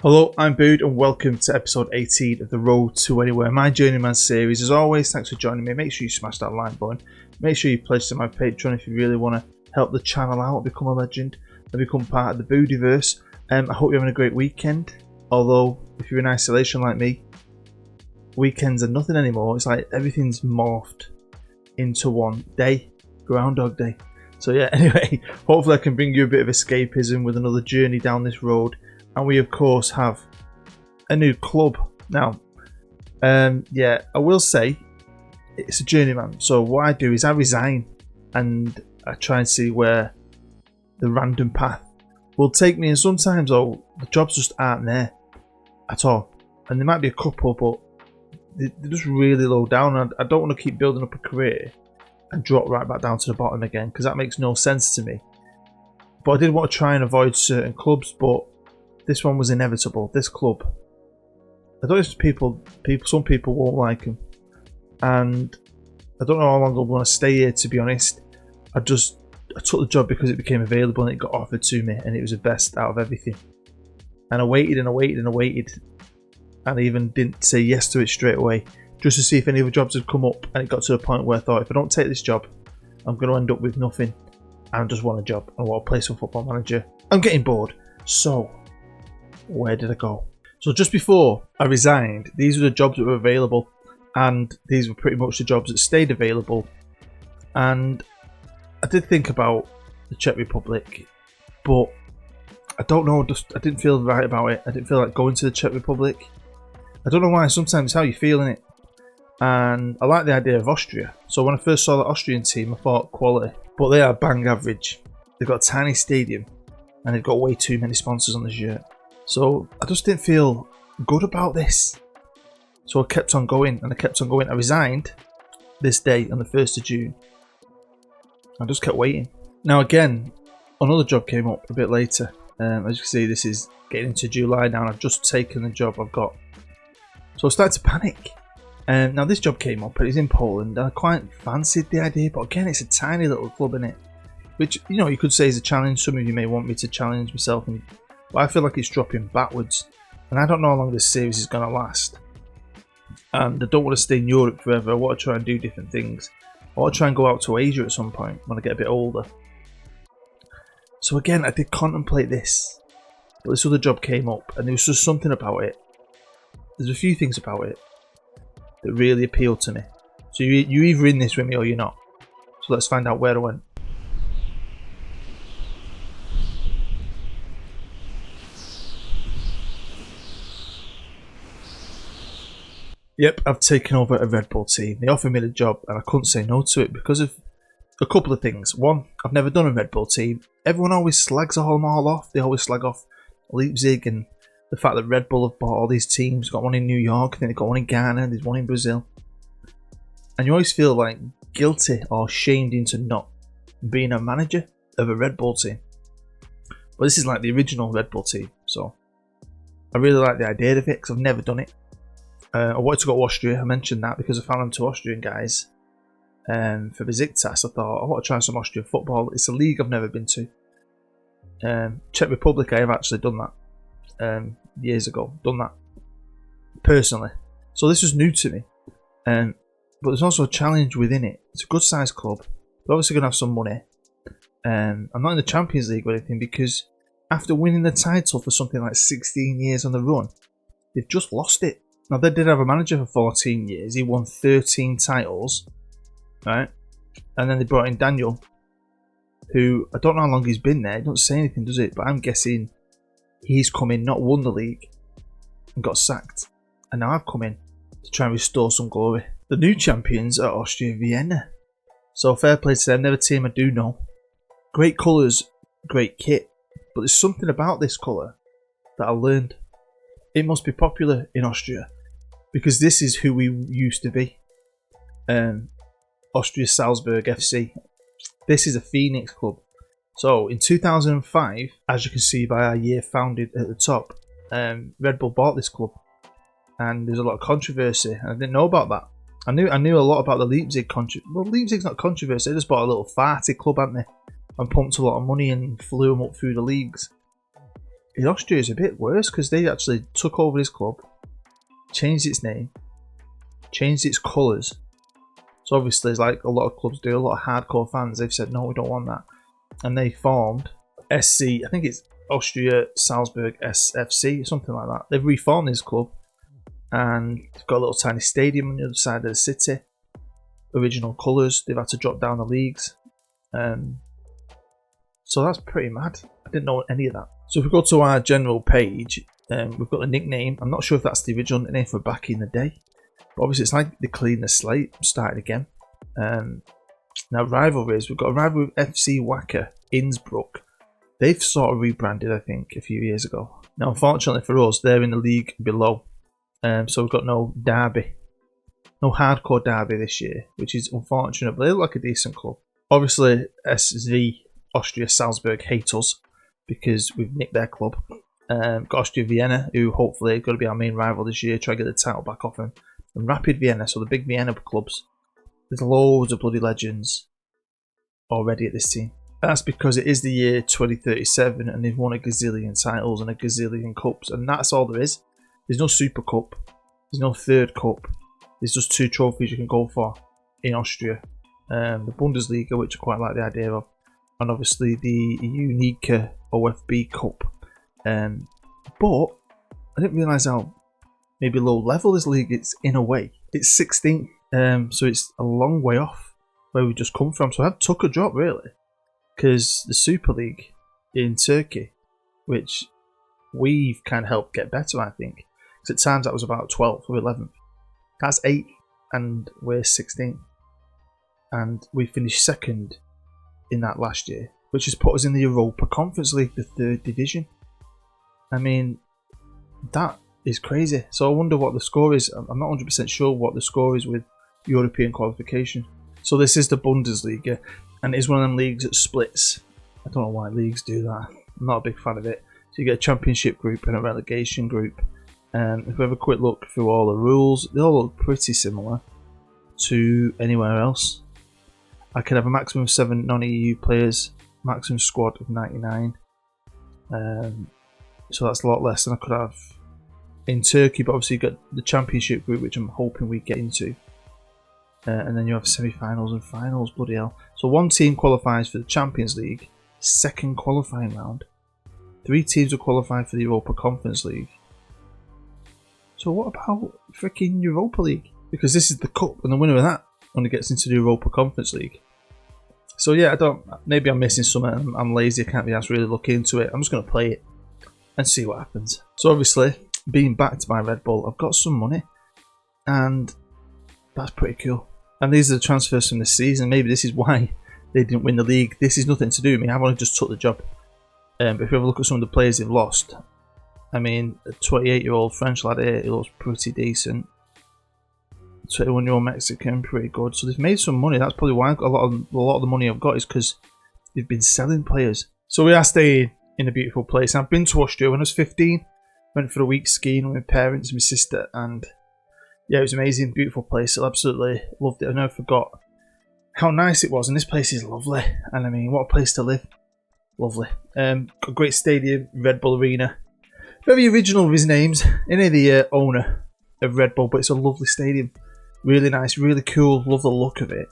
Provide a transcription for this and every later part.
Hello, I'm Bood and welcome to episode 18 of The Road to Anywhere, my Journeyman series. As always, thanks for joining me. Make sure you smash that like button. Make sure you pledge to my Patreon if you really want to help the channel out, become a legend and become part of the Boodiverse. I hope you're having a great weekend. Although, if you're in isolation like me, weekends are nothing anymore. It's like everything's morphed into one day, Groundhog Day. So yeah, anyway, hopefully I can bring you a bit of escapism with another journey down this road. And we of course have a new club now. Yeah, I will say it's a journeyman. So what I do is I resign and I try and see where the random path will take me. And sometimes the jobs just aren't there at all. And there might be a couple, but they're just really low down. I don't want to keep building up a career and drop right back down to the bottom again, because that makes no sense to me. But I did want to try and avoid certain clubs, but this one was inevitable. This club, I don't know if some people won't like him, and I don't know how long I'm going to stay here, to be honest. I took the job because it became available and it got offered to me, and it was the best out of everything. And I waited and I waited and I waited, and I even didn't say yes to it straight away, just to see if any other jobs had come up. And it got to a point where I thought, if I don't take this job, I'm going to end up with nothing. I just want a job. I want to play some Football Manager. I'm getting bored. So where did I go? So just before I resigned, these were the jobs that were available, and these were pretty much the jobs that stayed available. And I did think about the Czech Republic, but I don't know, I didn't feel right about it. I didn't feel like going to the Czech Republic. I don't know why. Sometimes it's how you feel in it. And I like the idea of Austria. So when I first saw the Austrian team, I thought quality, but they are bang average. They've got a tiny stadium and they've got way too many sponsors on the shirt. So I just didn't feel good about this. So I kept on going and I kept on going. I resigned this day on the 1st of June. I just kept waiting. Now again, another job came up a bit later. As you can see, this is getting into July now and I've just taken the job I've got. So I started to panic. Now this job came up, but it's in Poland and I quite fancied the idea. But again, it's a tiny little club in it, which, you know, you could say is a challenge. Some of you may want me to challenge myself, but I feel like it's dropping backwards, and I don't know how long this series is going to last. And I don't want to stay in Europe forever. I want to try and do different things. I want to try and go out to Asia at some point when I get a bit older. So again, I did contemplate this, but this other job came up, and there was just something about it. There's a few things about it that really appealed to me. So you're either in this with me or you're not. So let's find out where I went. Yep, I've taken over a Red Bull team. They offered me the job and I couldn't say no to it because of a couple of things. One, I've never done a Red Bull team. Everyone always slags them all off. They always slag off Leipzig and the fact that Red Bull have bought all these teams. Got one in New York, then they've got one in Ghana, there's one in Brazil. And you always feel like guilty or shamed into not being a manager of a Red Bull team. But this is like the original Red Bull team, so I really like the idea of it because I've never done it. I wanted to go to Austria. I mentioned that because I found them two Austrian guys for Besiktas. I thought, I want to try some Austrian football. It's a league I've never been to. Czech Republic, I have actually done that years ago. Done that personally. So this was new to me. But there's also a challenge within it. It's a good sized club. They're obviously going to have some money. I'm not in the Champions League or anything because after winning the title for something like 16 years on the run, they've just lost it. Now, they did have a manager for 14 years. He won 13 titles, right? And then they brought in Daniel, who, I don't know how long he's been there. He doesn't say anything, does it? But I'm guessing he's come in, not won the league, and got sacked. And now I've come in to try and restore some glory. The new champions are Austria Vienna. So fair play to them. They're a team I do know. Great colours, great kit. But there's something about this colour that I learned. It must be popular in Austria because this is who we used to be. Austria Salzburg Fc. This is a Phoenix club. So in 2005, as you can see by our year founded at the top, Red Bull bought this club, and there's a lot of controversy. And I didn't know about that. I knew a lot about the Leipzig controversy. Well, Leipzig's not controversy. They just bought a little farty club, haven't they? And pumped a lot of money and flew them up through the leagues. in Austria is a bit worse because they actually took over this club, changed its name, changed its colours. So obviously, it's like a lot of clubs do, a lot of hardcore fans, they've said, no, we don't want that. And they formed SC, I think it's Austria Salzburg Fc, something like that. They've reformed this club and they've got a little tiny stadium on the other side of the city. Original colours, they've had to drop down the leagues. So that's pretty mad. I didn't know any of that. So if we go to our general page, we've got the nickname. I'm not sure if that's the original nickname for back in the day. But obviously it's like they cleaned the slate, started again. Now rivalries, we've got a rivalry with FC Wacker Innsbruck. They've sort of rebranded, I think, a few years ago. Now unfortunately for us, they're in the league below. So we've got no derby. No hardcore derby this year, which is unfortunate, but they look like a decent club. Obviously SV Austria Salzburg hate us because we've nicked their club. Got Austria Vienna, who hopefully are going to be our main rival this year, try to get the title back off them. And Rapid Vienna, so the big Vienna clubs. There's loads of bloody legends already at this team. That's because it is the year 2037 and they've won a gazillion titles and a gazillion cups, and that's all there is. There's no Super Cup, there's no third cup, there's just 2 trophies you can go for in Austria. The Bundesliga, which I quite like the idea of, and obviously the unique OFB Cup. But I didn't realise how maybe low level this league is in a way. It's 16th, so it's a long way off where we just come from. So I took a drop really, because the Super League in Turkey, which we've kind of helped get better, I think, because at times that was about 12th or 11th. That's 8th and we're 16th, and we finished 2nd in that last year, which has put us in the Europa Conference League, the 3rd division. I mean, that is crazy. So I wonder what the score is. I'm not 100% sure what the score is with European qualification. So this is the Bundesliga, and it is one of them leagues that splits. I don't know why leagues do that. I'm not a big fan of it. So you get a championship group and a relegation group. If we have a quick look through all the rules, they all look pretty similar to anywhere else. I can have a maximum of 7 non-EU players, maximum squad of 99. So that's a lot less than I could have in Turkey, but obviously you've got the championship group, which I'm hoping we get into. And then you have semi-finals and finals, bloody hell. So 1 team qualifies for the Champions League, 2nd qualifying round. 3 teams will qualify for the Europa Conference League. So what about freaking Europa League? Because this is the cup, and the winner of that only gets into the Europa Conference League. So yeah, maybe I'm missing something. I'm lazy, I can't be asked to really look into it. I'm just going to play it and see what happens. So obviously, being backed by Red Bull, I've got some money, and that's pretty cool. And these are the transfers from this season. Maybe this is why they didn't win the league. This is nothing to do with me. I've only just took the job. But if you have a look at some of the players they've lost, I mean, a 28-year-old French lad here, he looks pretty decent. 21-year-old Mexican, pretty good. So they've made some money. That's probably why a lot of the money I've got is because they've been selling players. So we are staying in a beautiful place. I've been to Austria when I was 15. Went for a week skiing with my parents and my sister, and yeah, it was amazing, beautiful place. I absolutely loved it. I never forgot how nice it was, and this place is lovely. And I mean, what a place to live. Lovely. Got a great stadium, Red Bull Arena. Very original with his names. Any of the owner of Red Bull, but it's a lovely stadium. Really nice, really cool. Love the look of it.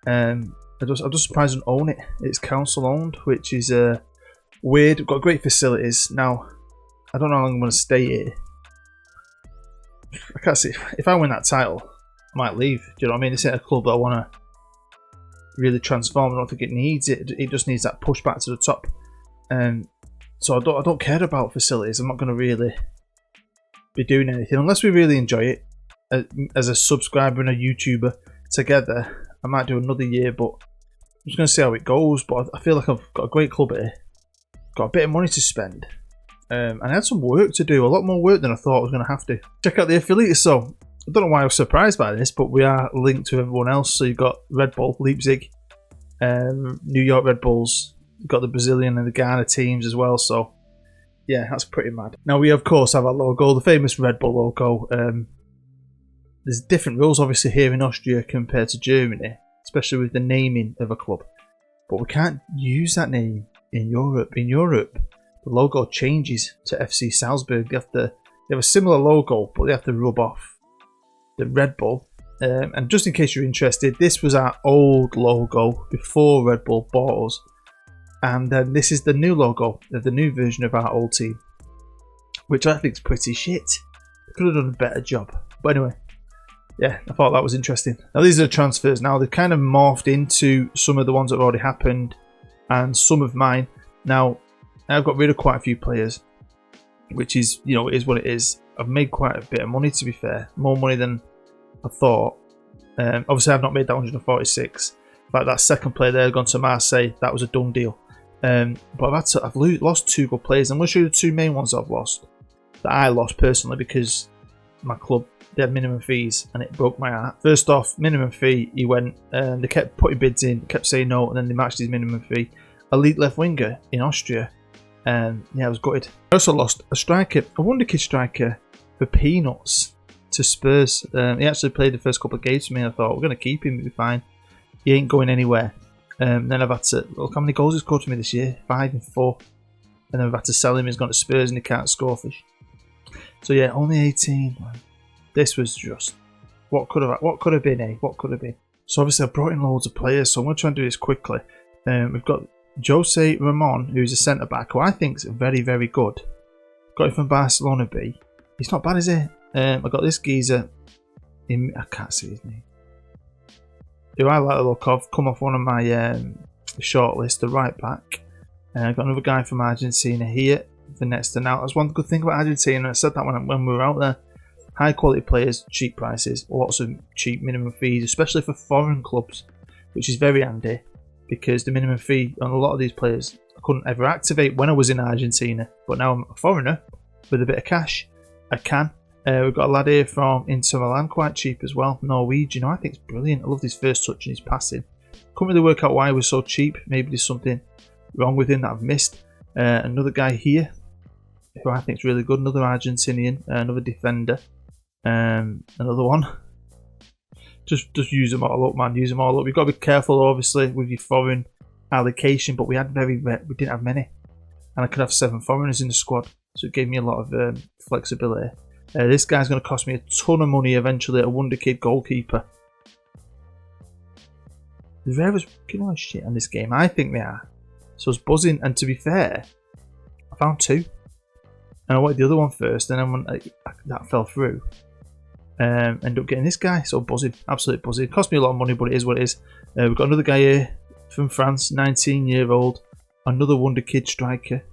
I'm just surprised I don't own it. It's council owned, which is weird. We've got great facilities. Now, I don't know how long I'm going to stay here. I can't see. If I win that title, I might leave. Do you know what I mean? It's a club that I want to really transform. I don't think it needs it. It just needs that push back to the top. So I don't care about facilities. I'm not going to really be doing anything unless we really enjoy it. As a subscriber and a YouTuber together, I might do another year, but I'm just going to see how it goes. But I feel like I've got a great club here. Got a bit of money to spend. And I had some work to do, a lot more work than I thought I was going to have to. Check out the affiliates. So I don't know why I was surprised by this, but we are linked to everyone else. So you've got Red Bull, Leipzig, New York Red Bulls. You've got the Brazilian and the Ghana teams as well. So yeah, that's pretty mad. Now we of course have our logo, the famous Red Bull logo. There's different rules obviously here in Austria compared to Germany, especially with the naming of a club. But we can't use that name in Europe. In Europe, the logo changes to FC Salzburg. They have a similar logo, but they have to rub off the Red Bull. And just in case you're interested, this was our old logo before Red Bull bought us. And then this is the new logo of the new version of our old team, which I think is pretty shit. They could have done a better job. But anyway, yeah, I thought that was interesting. Now these are the transfers. Now they've kind of morphed into some of the ones that have already happened and some of mine. Now I've got rid of quite a few players, which is, you know, it is what it is. I've made quite a bit of money, to be fair, more money than I thought. Obviously I've not made that 146. In fact, that second player there gone to Marseille, that was a done deal. But I've lost 2 good players. I'm going to show you the 2 main ones I've lost, that I lost personally because my club, they had minimum fees and it broke my heart. First off, minimum fee, he went, they kept putting bids in, kept saying no, and then they matched his minimum fee. Elite left winger in Austria. Yeah, I was gutted. I also lost a striker, a wonder kid striker for peanuts to Spurs. He actually played the first couple of games for me and I thought, we're going to keep him, it'll be fine. He ain't going anywhere. Then I've had to look how many goals he's scored for me this year, 5 and 4. And then I've had to sell him. He's gone to Spurs and he can't score fish. So yeah, only 18. This was just what could have been, eh? What could have been. So obviously I brought in loads of players, so I'm going to try and do this quickly. We've got Josie Ramon, who's a centre back, who I think is very, very good. Got him from Barcelona B. He's not bad, is he? I got this geezer. I can't see his name. Who I like the look of, come off one of my shortlist, the right back. I've got another guy from Argentina here for next to now. That's one good thing about Argentina. I said that when we were out there. High quality players, cheap prices, lots of cheap minimum fees, especially for foreign clubs, which is very handy because the minimum fee on a lot of these players I couldn't ever activate when I was in Argentina. But now I'm a foreigner with a bit of cash, I can. We've got a lad here from Inter Milan, quite cheap as well. Norwegian, I think it's brilliant. I love his first touch and his passing. Couldn't really work out why he was so cheap. Maybe there's something wrong with him that I've missed. Another guy here who I think is really good. Another Argentinian, another defender. Another one. Just use them all up, man. Use them all up. You've got to be careful, obviously, with your foreign allocation. But we didn't have many, and I could have 7 foreigners in the squad, so it gave me a lot of flexibility. This guy's going to cost me a ton of money eventually. A wonder kid goalkeeper. The Ravens fucking all shit on this game. I think they are. So I was buzzing, and to be fair, I found 2, and I wanted the other one first, and then that fell through. Ended up getting this guy, so buzzing, absolutely buzzing. It cost me a lot of money, but it is what it is. We've got another guy here from France, 19-year-old, another wonder kid striker.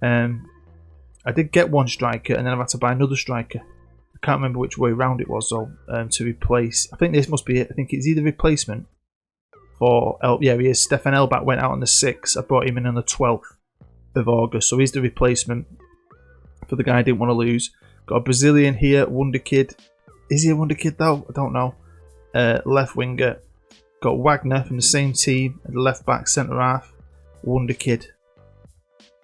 I did get one striker, and then I've had to buy another striker. I can't remember which way round it was though, to replace. I think this must be it. I think it's either replacement for yeah, he is. Stefan Elbach went out on the 6th. I brought him in on the 12th of August, so he's the replacement for the guy I didn't want to lose. Got a Brazilian here, wonder kid. Is he a wonder kid though? I don't know. Left winger. Got Wagner from the same team. Left back, centre half. Wonder kid.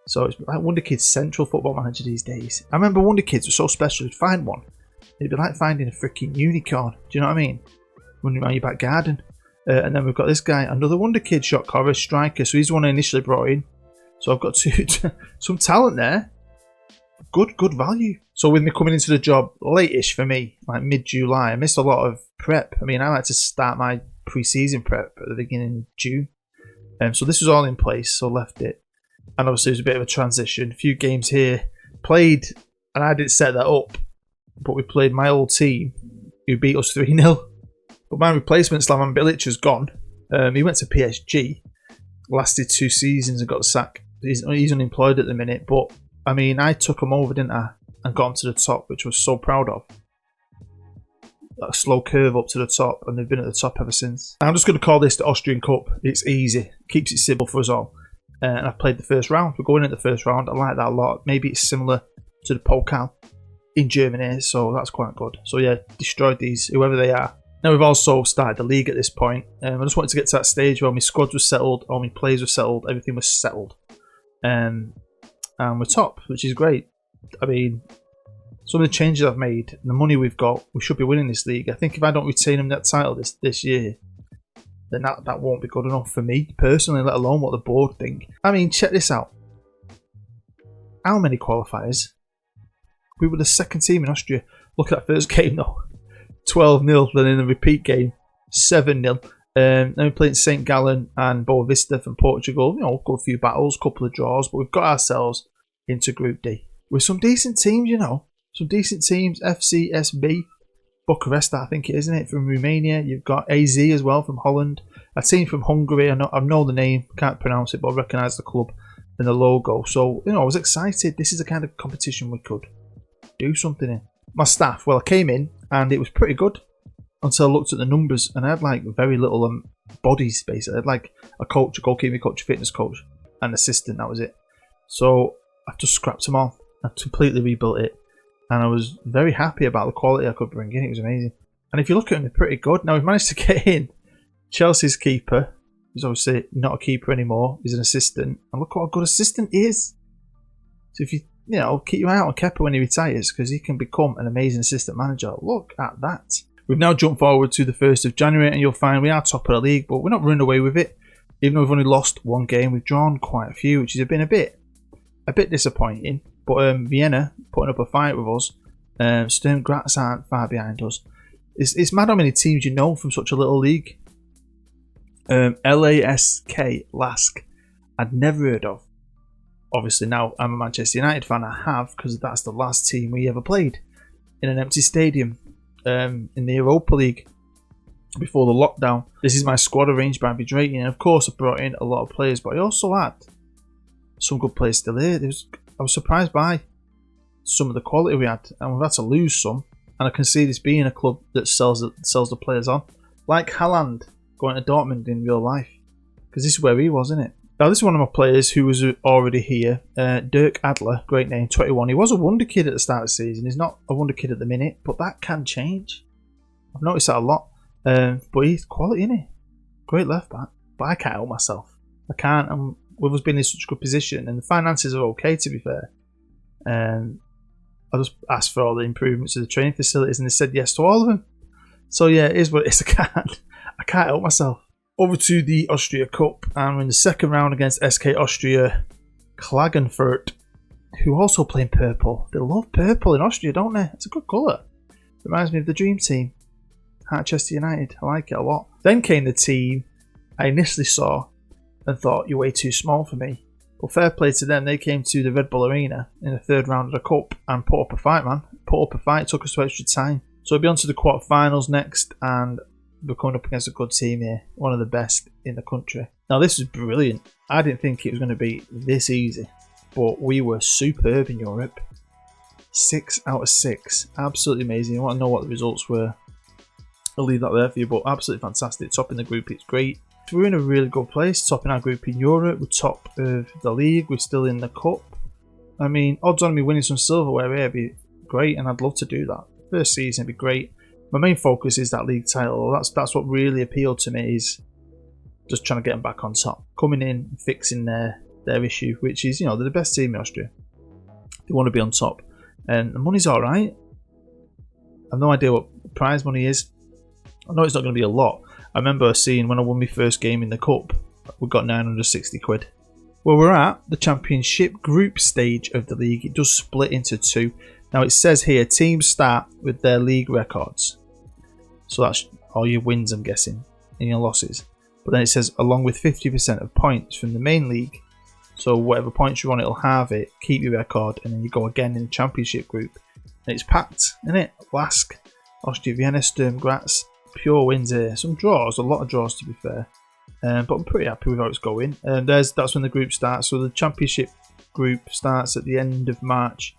So it's like Wonder Kid's central football manager these days. I remember Wonder Kids were so special. You'd find one. It'd be like finding a freaking unicorn. Do you know what I mean? Running around your back garden. And then we've got this guy, another Wonder Kid shot caller, striker. So he's the one I initially brought in. So I've got some talent there. Good value. So with me coming into the job late-ish for me, like mid-July, I missed a lot of prep. I mean, I like to start my pre-season prep at the beginning of June. So this was all in place, so left it. And obviously it was a bit of a transition. A few games here. Played, and I didn't set that up, but we played my old team, who beat us 3-0. But my replacement, Slaven Bilic, has gone. He went to PSG, lasted 2 seasons and got the sack. He's unemployed at the minute, but I mean, I took him over, didn't I? And got him to the top, which I was so proud of. That slow curve up to the top, and they've been at the top ever since. I'm just going to call this the Austrian Cup. It's easy. Keeps it simple for us all. And I've played the first round. We're going into the first round. I like that a lot. Maybe it's similar to the Pokal in Germany, so that's quite good. So yeah, destroyed these, whoever they are. Now we've also started the league at this point. I just wanted to get to that stage where my squad was settled, all my players were settled, everything was settled. And we're top, which is great. I mean, some of the changes I've made, the money we've got, we should be winning this league. I think if I don't retain them that title this year, then that won't be good enough for me personally, let alone what the board think. I mean, check this out. how many qualifiers? We were the second team in Austria. Look at that first game though. 12-0, then in the repeat game, 7-0. Then we played St. Gallen and Boa Vista from Portugal. You know, got a few battles, couple of draws, but we've got ourselves into Group D. With some decent teams, you know. Some decent teams. FCSB, Bucharest, I think it is, isn't it? From Romania. You've got AZ as well from Holland. A team from Hungary. I know the name, can't pronounce it, but I recognise the club and the logo. So, you know, I was excited. This is the kind of competition we could do something in. My staff, well, I came in and it was pretty good until I looked at the numbers, and I had like very little bodies basically. I had like a coach, a goalkeeping coach, a fitness coach, and an assistant, that was it. So I've just scrapped them all. I've completely rebuilt it, and I was very happy about the quality I could bring in. It was amazing. And if you look at them, they're pretty good. Now we've managed to get in Chelsea's keeper, who's obviously not a keeper anymore, he's an assistant, and look what a good assistant he is. So if you keep your eye out on Kepa when he retires, because he can become an amazing assistant manager. Look at that. We've now jumped forward to the 1st of January, and you'll find we are top of the league, but we're not running away with it. Even though we've only lost one game, we've drawn quite a few, which has been a bit disappointing. But Vienna putting up a fight with us. Sturm Graz aren't far behind us. It's mad how many teams you know from such a little league. LASK, I'd never heard of. Obviously now I'm a Manchester United fan. I have, because that's the last team we ever played in an empty stadium in the Europa League before the lockdown. This is my squad arranged by Vidrating, and of course I brought in a lot of players, but I also had some good players still here. I was surprised by some of the quality we had, and we've had to lose some, and I can see this being a club that sells the players on, like Haaland going to Dortmund in real life, because this is where he was, isn't it? Now this is one of my players who was already here, Dirk Adler, great name, 21. He was a wonder kid at the start of the season. He's not a wonder kid at the minute, but that can change. I've noticed that a lot. But he's quality, isn't he? Great left back. But I can't help myself. I can't. With us being in such a good position, and the finances are okay, to be fair. I just asked for all the improvements to the training facilities, and they said yes to all of them. So yeah, it is what it is. I can't help myself. Over to the Austria Cup, and we're in the second round against SK Austria Klagenfurt, who also play in purple. They love purple in Austria, don't they? It's a good colour. Reminds me of the Dream Team. Manchester United. I like it a lot. Then came the team I initially saw and thought, you're way too small for me. But fair play to them. They came to the Red Bull Arena in the third round of the Cup and put up a fight, man. Put up a fight. It took us to extra time. So we'll be on to the quarterfinals next, and we're coming up against a good team here, one of the best in the country. Now this is brilliant. I didn't think it was going to be this easy, but we were superb in Europe. 6 out of 6, absolutely amazing. You want to know what the results were, I'll leave that there for you, but absolutely fantastic. Top in the group, it's great. We're in a really good place, top in our group in Europe. We're top of the league, we're still in the cup. I mean, odds on me winning some silverware here would be great, and I'd love to do that. First season would be great. My main focus is that league title. That's what really appealed to me, is just trying to get them back on top. Coming in and fixing their issue, which is, they're the best team in Austria. They want to be on top. And the money's alright. I've no idea what prize money is. I know it's not going to be a lot. I remember seeing when I won my first game in the cup, we got 960 quid. Where we're at, the championship group stage of the league, it does split into two. Now it says here, teams start with their league records. So that's all your wins, I'm guessing, and your losses. But then it says, along with 50% of points from the main league. So whatever points you're on, it'll have it, keep your record, and then you go again in the championship group. And it's packed, isn't it? Lask, Austria Vienna, Sturm Graz, pure wins here. Some draws, a lot of draws to be fair. But I'm pretty happy with how it's going. That's when the group starts. So the championship group starts at the end of March.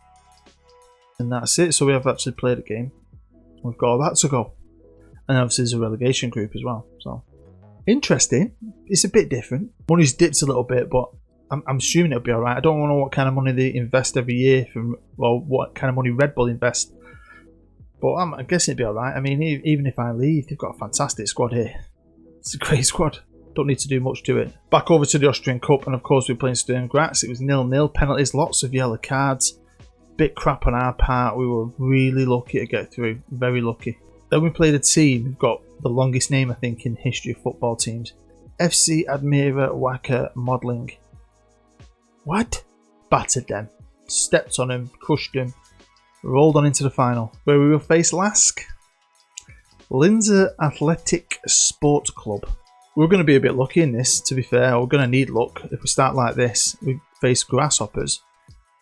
And that's it. So we have actually played a game. We've got all that to go. And obviously there's a relegation group as well. So interesting. It's a bit different. Money's dipped a little bit, but I'm assuming it'll be alright. I don't know what kind of money they invest every year, what kind of money Red Bull invest. But I'm guessing it'll be alright. I mean, even if I leave, they've got a fantastic squad here. It's a great squad. Don't need to do much to it. Back over to the Austrian Cup, and of course we're playing Sturm Graz. It was 0-0, penalties, lots of yellow cards. Bit crap on our part. We were really lucky to get through. Very lucky. Then we played a team who've got the longest name, I think, in history of football teams. FC Admira Wacker Modeling. What? Battered them. stepped on them, crushed them, rolled on into the final, where we will face Lask. Linzer Athletic Sport Club. We're going to be a bit lucky in this, to be fair. We're going to need luck if we start like this. We face Grasshoppers.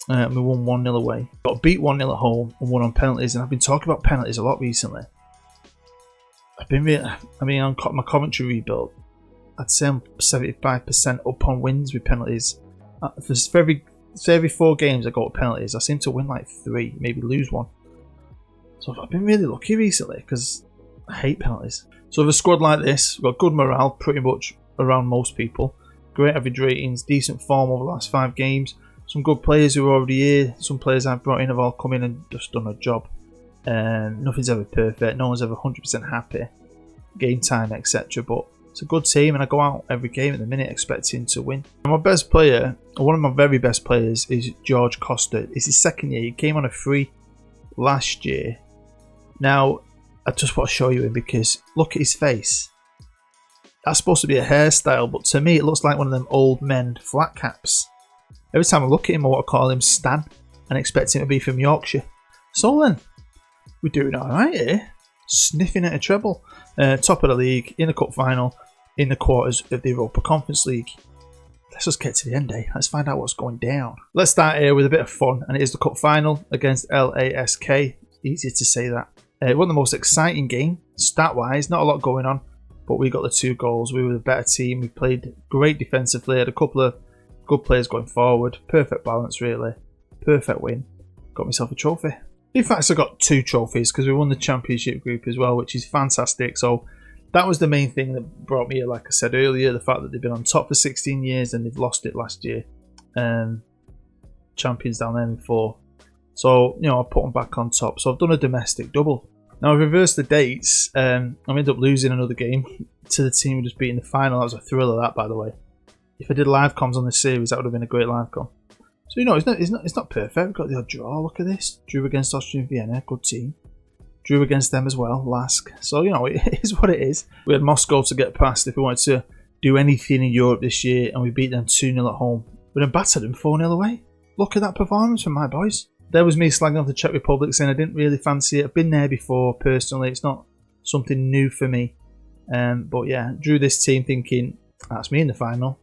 And we won 1-0 away. Got beat 1-0 at home and won on penalties. And I've been talking about penalties a lot recently. On my commentary rebuild, I'd say I'm 75% up on wins with penalties. For every 4 games I go with penalties, I seem to win like 3, maybe lose 1. So I've been really lucky recently because I hate penalties. So with a squad like this, we've got good morale pretty much around most people. Great average ratings, decent form over the last 5 games. Some good players who are already here. Some players I've brought in have all come in and just done a job. Nothing's ever perfect. No one's ever 100% happy. Game time, etc. But it's a good team, and I go out every game at the minute expecting to win. And my best player, or one of my very best players, is George Costa. It's his 2nd year. He came on a free last year. Now, I just want to show you him because look at his face. That's supposed to be a hairstyle, but to me it looks like one of them old men flat caps. Every time I look at him, I want to call him Stan and expect him to be from Yorkshire. So then, we're doing alright here. Sniffing at a treble. Top of the league, in the cup final, in the quarters of the Europa Conference League. Let's just get to the end, eh? Let's find out what's going down. Let's start here with a bit of fun, and it is the cup final against LASK. Easier to say that. It wasn't the most exciting game, stat-wise, not a lot going on, but we got the 2 goals. We were the better team. We played great defensively, had a couple of good players going forward. Perfect balance, really. Perfect win. Got myself a trophy. In fact, I got 2 trophies because we won the championship group as well, which is fantastic. So that was the main thing that brought me here, like I said earlier, the fact that they've been on top for 16 years and they've lost it last year. Champions down there before. So, I put them back on top. So I've done a domestic double. Now, I've reversed the dates. I ended up losing another game to the team who just beat in the final. That was a thriller, that, by the way. If I did live comms on this series, that would have been a great live com. So, it's not perfect. We've got the odd draw. Look at this. Drew against Austria Vienna. Good team. Drew against them as well. Lask. So, it is what it is. We had Moscow to get past if we wanted to do anything in Europe this year, and we beat them 2-0 at home. We then battered them 4-0 away. Look at that performance from my boys. There was me slagging off the Czech Republic, saying I didn't really fancy it. I've been there before, personally. It's not something new for me. But yeah, drew this team thinking, that's me in the final.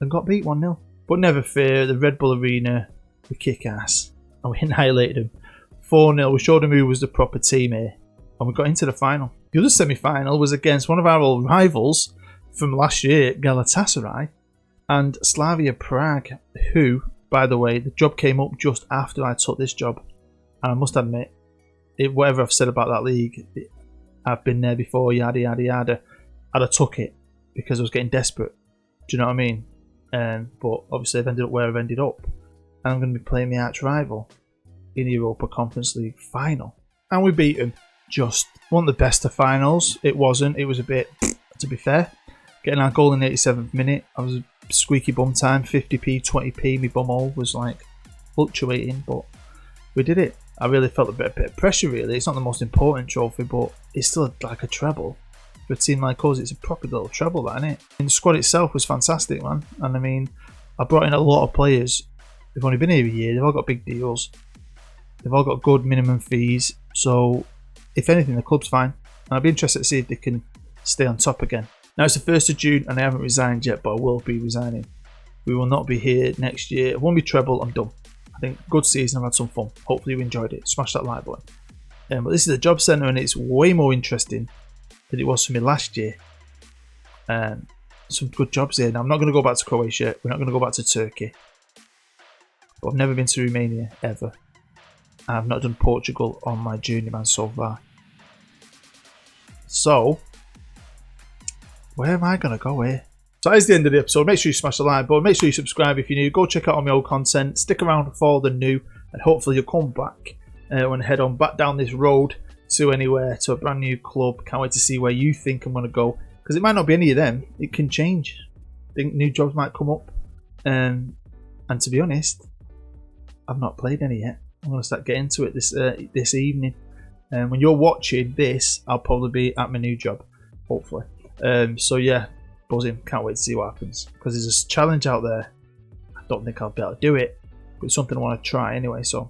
And got beat 1-0. But never fear, the Red Bull Arena, we kick ass. And we annihilated them. 4-0, we showed them who was the proper team here. And we got into the final. The other semi-final was against one of our old rivals from last year, Galatasaray, and Slavia Prague, who, by the way, the job came up just after I took this job. And I must admit, whatever I've said about that league, I've been there before, yada yada yada. I'd have took it because I was getting desperate. Do you know what I mean? But obviously I've ended up where I've ended up. And I'm going to be playing my arch rival in the Europa Conference League final. And we beat them. Just one of the best of finals. It wasn't. It was a bit, to be fair. Getting our goal in the 87th minute. I was squeaky bum time, 50p, 20p. My bum hole was like fluctuating, but we did it. I really felt a bit of pressure, really. It's not the most important trophy, but it's still like a treble. For a team like us, it's a proper little treble, that, isn't it? And the squad itself was fantastic, man. And I mean, I brought in a lot of players. They've only been here a year. They've all got big deals. They've all got good minimum fees. So, if anything, the club's fine. And I'd be interested to see if they can stay on top again. Now, it's the 1st of June, and I haven't resigned yet, but I will be resigning. We will not be here next year. It won't be treble. I'm done. I think good season. I've had some fun. Hopefully, you enjoyed it. Smash that like button. But this is a job centre, and it's way more interesting than it was for me last year. Some good jobs here. Now, I'm not going to go back to Croatia. We're not going to go back to Turkey. But I've never been to Romania, ever. I've not done Portugal on my Journeyman so far. So, where am I going to go here? So that is the end of the episode. Make sure you smash the like button. Make sure you subscribe if you're new. Go check out all my old content. Stick around for the new. And hopefully you'll come back and head on back down this road to anywhere, to a brand new club. Can't wait to see where you think I'm going to go. Because it might not be any of them. It can change. I think new jobs might come up. And to be honest, I've not played any yet. I'm going to start getting into it this evening. When you're watching this, I'll probably be at my new job. Hopefully. So yeah, buzzing. Can't wait to see what happens. Because there's a challenge out there. I don't think I'll be able to do it. but it's something I want to try anyway. So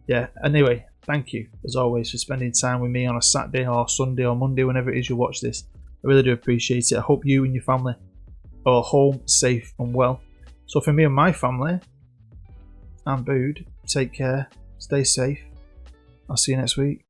yeah, anyway, thank you as always for spending time with me on a Saturday or Sunday or Monday, whenever it is you watch this. I really do appreciate it. I hope you and your family are home, safe and well. So for me and my family, I'm Bood. Take care, stay safe. I'll see you next week.